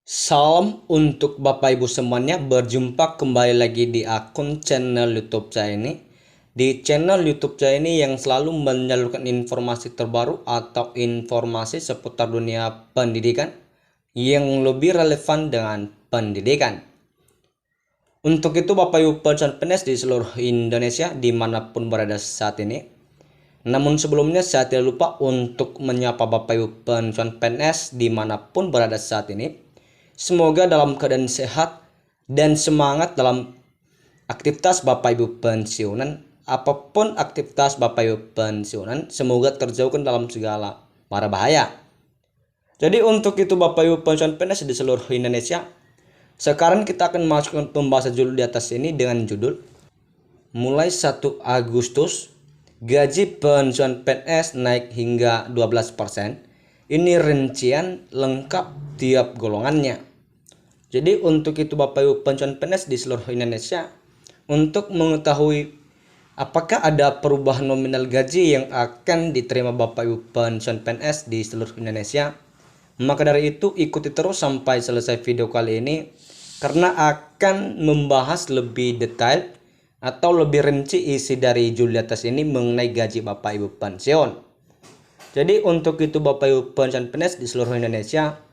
Salam untuk Bapak Ibu semuanya, berjumpa kembali lagi di akun channel YouTube saya ini. Di channel YouTube saya ini yang selalu menyalurkan informasi terbaru atau informasi seputar dunia pendidikan yang lebih relevan dengan pendidikan. Untuk itu Bapak Ibu pensiun PNS di seluruh Indonesia dimanapun berada saat ini. Namun sebelumnya saya tidak lupa untuk menyapa Bapak Ibu pensiun PNS dimanapun berada saat ini. Semoga dalam keadaan sehat dan semangat dalam aktivitas Bapak Ibu pensiunan. Apapun aktivitas Bapak Ibu pensiunan, semoga terjauhkan dalam segala mara bahaya. Jadi untuk itu Bapak Ibu pensiun PNS di seluruh Indonesia, sekarang kita akan masuk pembahasan judul di atas ini dengan judul mulai 1 Agustus gaji pensiun PNS naik hingga 12%. Ini rincian lengkap tiap golongannya. Jadi untuk itu Bapak Ibu pensiun PNS di seluruh Indonesia, untuk mengetahui apakah ada perubahan nominal gaji yang akan diterima Bapak Ibu pensiun PNS di seluruh Indonesia, maka dari itu ikuti terus sampai selesai video kali ini karena akan membahas lebih detail atau lebih rinci isi dari judul di atas ini mengenai gaji Bapak Ibu pensiun. Jadi untuk itu Bapak Ibu pensiun PNS di seluruh Indonesia,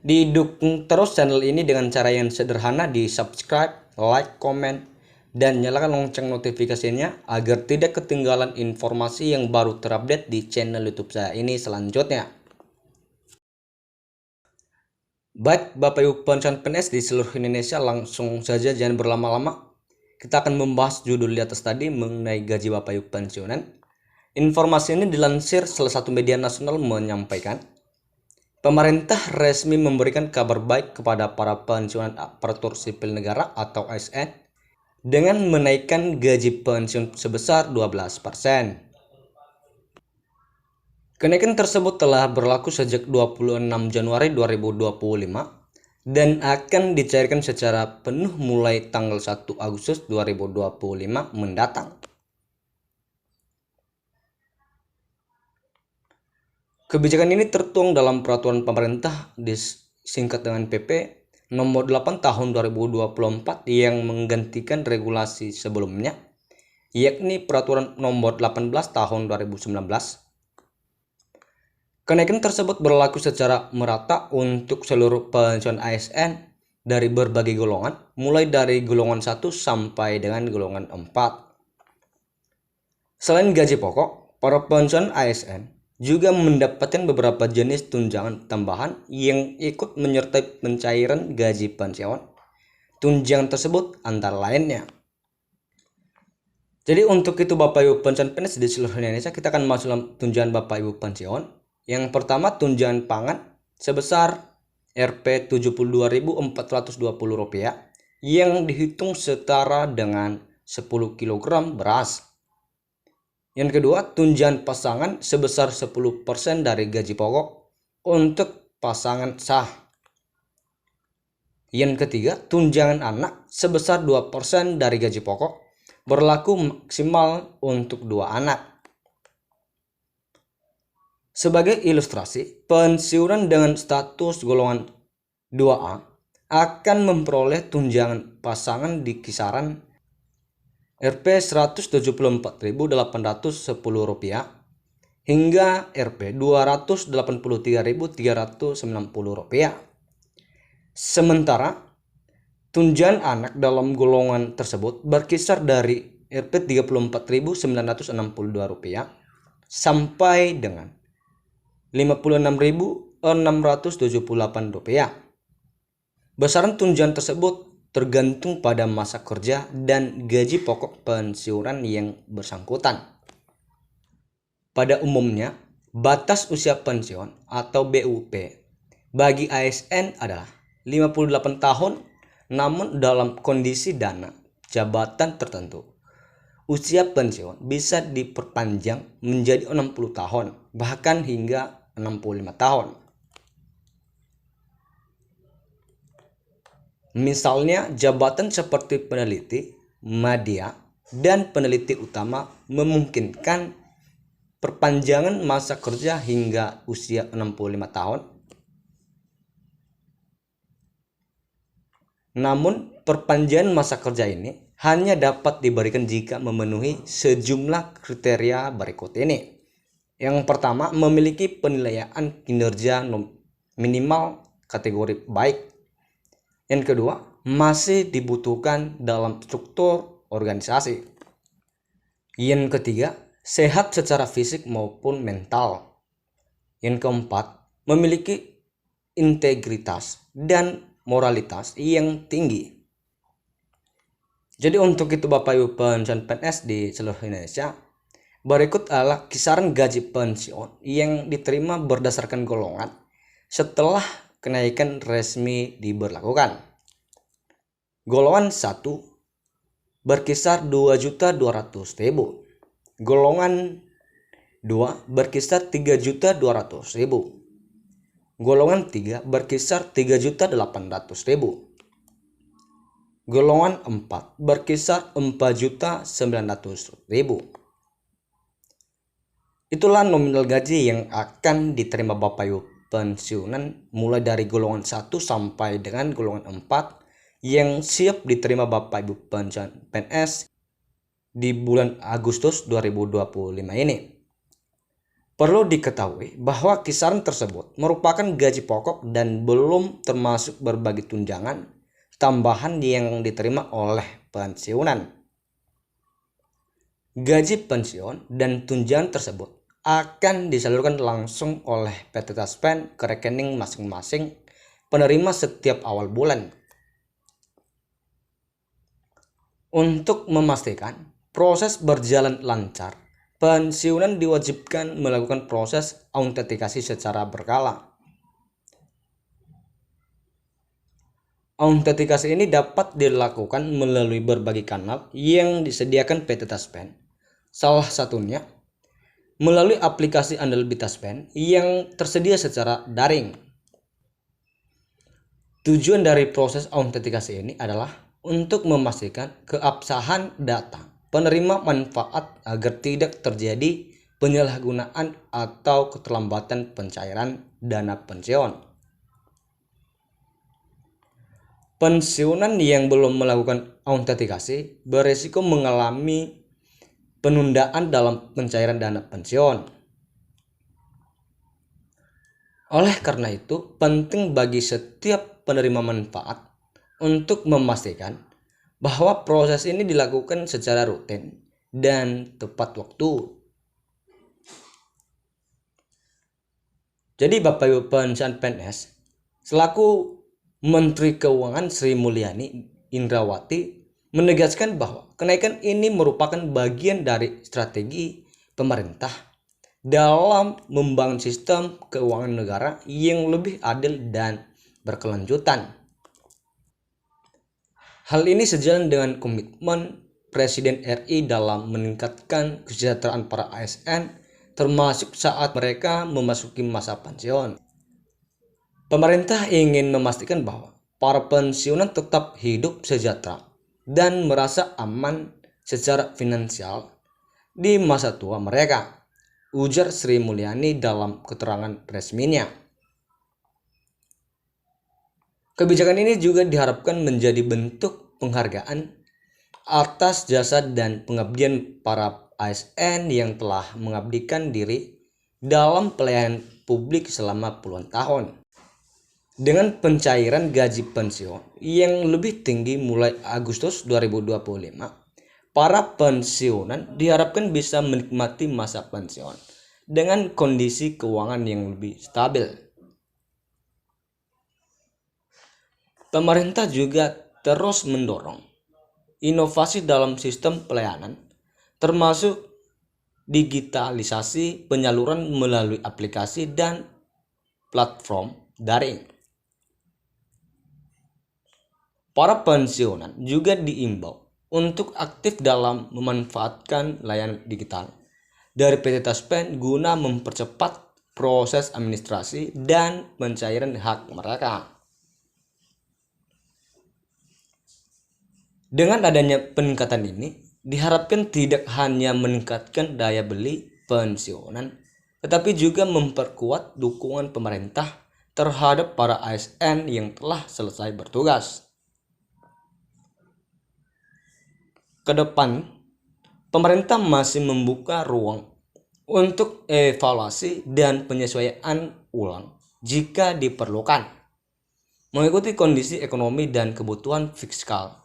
didukung terus channel ini dengan cara yang sederhana, di subscribe, like, komen, dan nyalakan lonceng notifikasinya agar tidak ketinggalan informasi yang baru terupdate di channel YouTube saya ini selanjutnya. Baik Bapak Ibu pensiun PNS di seluruh Indonesia, langsung saja jangan berlama-lama. Kita akan membahas judul di atas tadi mengenai gaji Bapak Ibu pensiunan. Informasi ini dilansir salah satu media nasional menyampaikan, pemerintah resmi memberikan kabar baik kepada para pensiunan aparatur sipil negara atau ASN dengan menaikkan gaji pensiun sebesar 12%. Kenaikan tersebut telah berlaku sejak 26 Januari 2025 dan akan dicairkan secara penuh mulai tanggal 1 Agustus 2025 mendatang. Kebijakan ini tertuang dalam peraturan pemerintah disingkat dengan PP nomor 8 tahun 2024 yang menggantikan regulasi sebelumnya, yakni peraturan nomor 18 tahun 2019. Kenaikan tersebut berlaku secara merata untuk seluruh pensiun ASN dari berbagai golongan, mulai dari golongan 1 sampai dengan golongan 4. Selain gaji pokok, para pensiun ASN juga mendapatkan beberapa jenis tunjangan tambahan yang ikut menyertai pencairan gaji pensiun. Tunjangan tersebut antara lainnya. Jadi untuk itu Bapak Ibu pensiun PNS di seluruh Indonesia, kita akan masuk dalam tunjangan Bapak Ibu pensiun. Yang pertama, tunjangan pangan sebesar Rp72.420 yang dihitung setara dengan 10 kg beras. Yang kedua, tunjangan pasangan sebesar 10% dari gaji pokok untuk pasangan sah. Yang ketiga, tunjangan anak sebesar 2% dari gaji pokok, berlaku maksimal untuk 2 anak. Sebagai ilustrasi, pensiunan dengan status golongan 2A akan memperoleh tunjangan pasangan di kisaran Rp174.810 hingga Rp283.390. Sementara tunjangan anak dalam golongan tersebut berkisar dari Rp34.962 sampai dengan Rp56.678. Besaran tunjangan tersebut tergantung pada masa kerja dan gaji pokok pensiunan yang bersangkutan. Pada umumnya, batas usia pensiun atau BUP bagi ASN adalah 58 tahun, namun dalam kondisi dana jabatan tertentu, usia pensiun bisa diperpanjang menjadi 60 tahun, bahkan hingga 65 tahun. Misalnya, jabatan seperti peneliti, madya, dan peneliti utama memungkinkan perpanjangan masa kerja hingga usia 65 tahun. Namun, perpanjangan masa kerja ini hanya dapat diberikan jika memenuhi sejumlah kriteria berikut ini. Yang pertama, memiliki penilaian kinerja minimal kategori baik. Yang kedua, masih dibutuhkan dalam struktur organisasi. Yang ketiga, sehat secara fisik maupun mental. Yang keempat, memiliki integritas dan moralitas yang tinggi. Jadi untuk itu Bapak Ibu pensiun PNS di seluruh Indonesia, berikut adalah kisaran gaji pensiun yang diterima berdasarkan golongan setelah kenaikan resmi diberlakukan. Golongan 1 berkisar 2.200.000. Golongan 2 berkisar 3.200.000. Golongan 3 berkisar 3.800.000. Golongan 4 berkisar 4.900.000. Itulah nominal gaji yang akan diterima Bapak Ibu pensiunan mulai dari golongan 1 sampai dengan golongan 4 yang siap diterima Bapak Ibu pensiun PNS di bulan Agustus 2025 ini. Perlu diketahui bahwa kisaran tersebut merupakan gaji pokok dan belum termasuk berbagai tunjangan tambahan yang diterima oleh pensiunan. Gaji pensiun dan tunjangan tersebut akan disalurkan langsung oleh PT Taspen ke rekening masing-masing penerima setiap awal bulan. Untuk memastikan proses berjalan lancar, pensiunan diwajibkan melakukan proses autentikasi secara berkala. Autentikasi ini dapat dilakukan melalui berbagai kanal yang disediakan PT Taspen. Salah satunya melalui aplikasi Andal Taspen yang tersedia secara daring. Tujuan dari proses autentikasi ini adalah untuk memastikan keabsahan data penerima manfaat agar tidak terjadi penyalahgunaan atau keterlambatan pencairan dana pensiun. Pensiunan yang belum melakukan autentikasi berisiko mengalami penundaan dalam pencairan dana pensiun. Oleh karena itu, penting bagi setiap penerima manfaat untuk memastikan bahwa proses ini dilakukan secara rutin dan tepat waktu. Jadi Bapak Ibu pensiun PNS, selaku Menteri Keuangan Sri Mulyani Indrawati menegaskan bahwa kenaikan ini merupakan bagian dari strategi pemerintah dalam membangun sistem keuangan negara yang lebih adil dan berkelanjutan. Hal ini sejalan dengan komitmen Presiden RI dalam meningkatkan kesejahteraan para ASN, termasuk saat mereka memasuki masa pensiun. Pemerintah ingin memastikan bahwa para pensiunan tetap hidup sejahtera dan merasa aman secara finansial di masa tua mereka, ujar Sri Mulyani dalam keterangan resminya. Kebijakan ini juga diharapkan menjadi bentuk penghargaan atas jasa dan pengabdian para ASN yang telah mengabdikan diri dalam pelayanan publik selama puluhan tahun. Dengan pencairan gaji pensiun yang lebih tinggi mulai Agustus 2025, para pensiunan diharapkan bisa menikmati masa pensiun dengan kondisi keuangan yang lebih stabil. Pemerintah juga terus mendorong inovasi dalam sistem pelayanan, termasuk digitalisasi penyaluran melalui aplikasi dan platform daring. Para pensiunan juga diimbau untuk aktif dalam memanfaatkan layanan digital dari PT Taspen guna mempercepat proses administrasi dan pencairan hak mereka. Dengan adanya peningkatan ini, diharapkan tidak hanya meningkatkan daya beli pensiunan, tetapi juga memperkuat dukungan pemerintah terhadap para ASN yang telah selesai bertugas. Ke depan, pemerintah masih membuka ruang untuk evaluasi dan penyesuaian ulang jika diperlukan, mengikuti kondisi ekonomi dan kebutuhan fiskal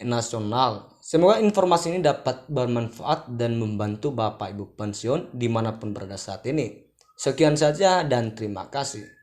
nasional. Semoga informasi ini dapat bermanfaat dan membantu Bapak Ibu pensiun dimanapun berada saat ini. Sekian saja dan terima kasih.